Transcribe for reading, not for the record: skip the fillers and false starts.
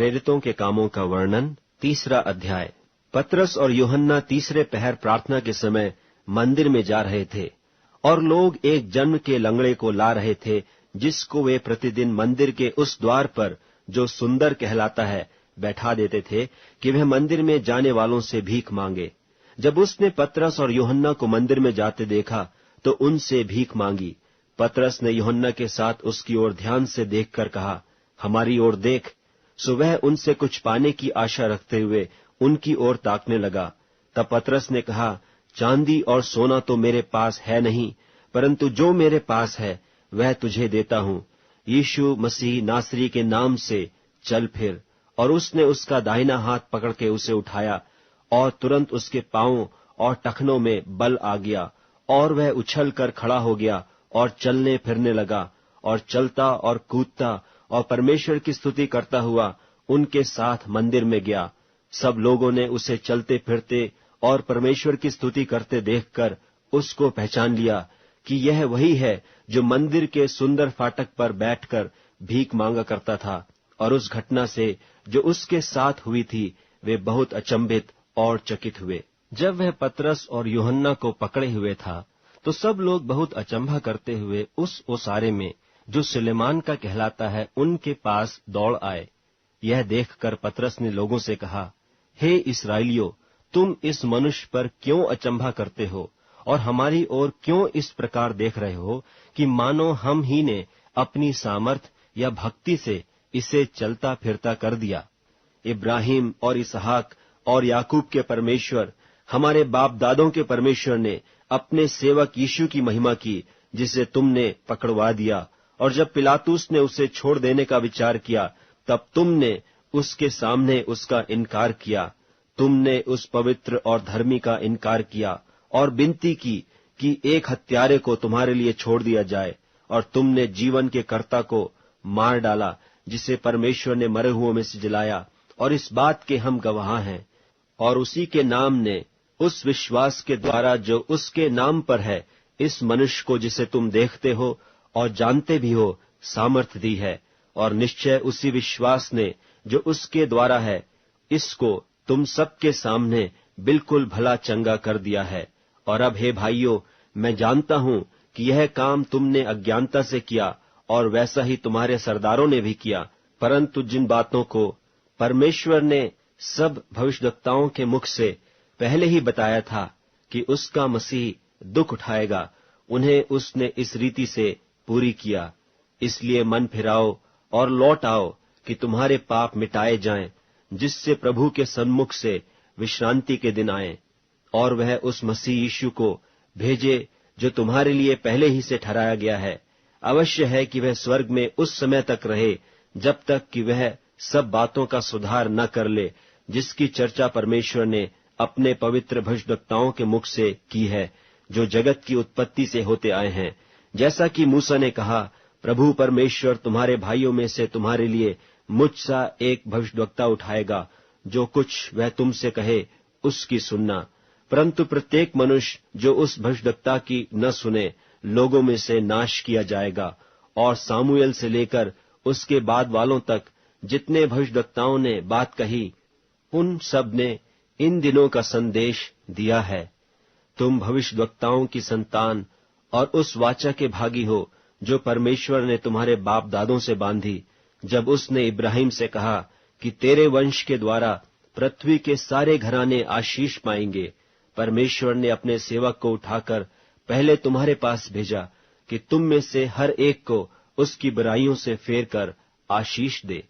प्रेरितों के कामों का वर्णन, 3 अध्याय। पतरस और यूहन्ना तीसरे पहर प्रार्थना के समय मंदिर में जा रहे थे और लोग एक जन्म के लंगड़े को ला रहे थे, जिसको वे प्रतिदिन मंदिर के उस द्वार पर, जो सुंदर कहलाता है, बैठा देते थे कि वह मंदिर में जाने वालों से भीख मांगे। जब उसने पतरस और यूहन्ना को मंदिर में जाते देखा तो उनसे भीख मांगी। पतरस ने यूहन्ना के साथ उसकी ओर ध्यान से देखकर कहा, हमारी ओर देख। सो वह उनसे कुछ पाने की आशा रखते हुए उनकी ओर ताकने लगा। तब पतरस ने कहा, चांदी और सोना तो मेरे पास है नहीं, परंतु जो मेरे पास है वह तुझे देता हूं। यीशु मसीह नासरी के नाम से चल फिर। और उसने उसका दाहिना हाथ पकड़ के उसे उठाया और तुरंत उसके पांवों और टखनों में बल आ गया और वह उछल कर खड़ा हो गया और चलने फिरने लगा और चलता और कूदता और परमेश्वर की स्तुति करता हुआ उनके साथ मंदिर में गया। सब लोगों ने उसे चलते फिरते और परमेश्वर की स्तुति करते देखकर उसको पहचान लिया कि यह वही है जो मंदिर के सुंदर फाटक पर बैठकर भीख मांगा करता था। और उस घटना से जो उसके साथ हुई थी वे बहुत अचंभित और चकित हुए। जब वह पतरस और यूहन्ना को पकड़े हुए था तो सब लोग बहुत अचंभा करते हुए उस ओसारे में, जो सुलेमान का कहलाता है, उनके पास दौड़ आए। यह देखकर पतरस ने लोगों से कहा, हे इस्राएलियों, तुम इस मनुष्य पर क्यों अचंभा करते हो और हमारी ओर क्यों इस प्रकार देख रहे हो कि मानो हम ही ने अपनी सामर्थ या भक्ति से इसे चलता फिरता कर दिया। इब्राहिम और इसहाक और याकूब के परमेश्वर, हमारे बाप दादों के परमेश्वर ने अपने सेवक यीशु की महिमा की, जिसे तुमने पकड़वा दिया। और जब पिलातुस ने उसे छोड़ देने का विचार किया, तब तुमने उसके सामने उसका इनकार किया। तुमने उस पवित्र और धर्मी का इनकार किया और विनती की कि एक हत्यारे को तुम्हारे लिए छोड़ दिया जाए। और तुमने जीवन के कर्ता को मार डाला, जिसे परमेश्वर ने मरे हुओं में से जिलाया। और इस बात के हम गवाह हैं। और उसी के नाम ने, उस विश्वास के द्वारा जो उसके नाम पर है, इस मनुष्य को, जिसे तुम देखते हो और जानते भी हो, सामर्थ दी है। और निश्चय उसी विश्वास ने, जो उसके द्वारा है, इसको तुम सबके सामने बिल्कुल भला चंगा कर दिया है। और अब हे भाइयों, मैं जानता हूं कि यह काम तुमने अज्ञानता से किया और वैसा ही तुम्हारे सरदारों ने भी किया। परंतु जिन बातों को परमेश्वर ने सब भविष्यद्वक्ताओं के मुख से पहले ही बताया था कि उसका मसीह दुख उठाएगा, उन्हें उसने इस रीति से पूरी किया। इसलिए मन फिराओ और लौट आओ कि तुम्हारे पाप मिटाए जाएं, जिससे प्रभु के सन्मुख से विश्रांति के दिन आए। और वह उस मसीह यीशु को भेजे जो तुम्हारे लिए पहले ही से ठहराया गया है। अवश्य है कि वह स्वर्ग में उस समय तक रहे जब तक कि वह सब बातों का सुधार न कर ले, जिसकी चर्चा परमेश्वर ने अपने पवित्र भविष्यद्वक्ताओं के मुख से की है, जो जगत की उत्पत्ति से होते आए हैं। जैसा कि मूसा ने कहा, प्रभु परमेश्वर तुम्हारे भाइयों में से तुम्हारे लिए मुझ सा एक भविष्यद्वक्ता उठाएगा, जो कुछ वह तुमसे कहे उसकी सुनना। परंतु प्रत्येक मनुष्य जो उस भविष्यद्वक्ता की न सुने, लोगों में से नाश किया जाएगा। और सामुएल से लेकर उसके बाद वालों तक जितने भविष्यद्वक्ताओं ने बात कही, उन सब ने इन दिनों का संदेश दिया है। तुम भविष्यद्वक्ताओं की संतान और उस वाचा के भागी हो, जो परमेश्वर ने तुम्हारे बाप दादों से बांधी, जब उसने इब्राहिम से कहा कि तेरे वंश के द्वारा पृथ्वी के सारे घराने आशीष पाएंगे। परमेश्वर ने अपने सेवक को उठाकर पहले तुम्हारे पास भेजा कि तुम में से हर एक को उसकी बुराइयों से फेर कर आशीष दे।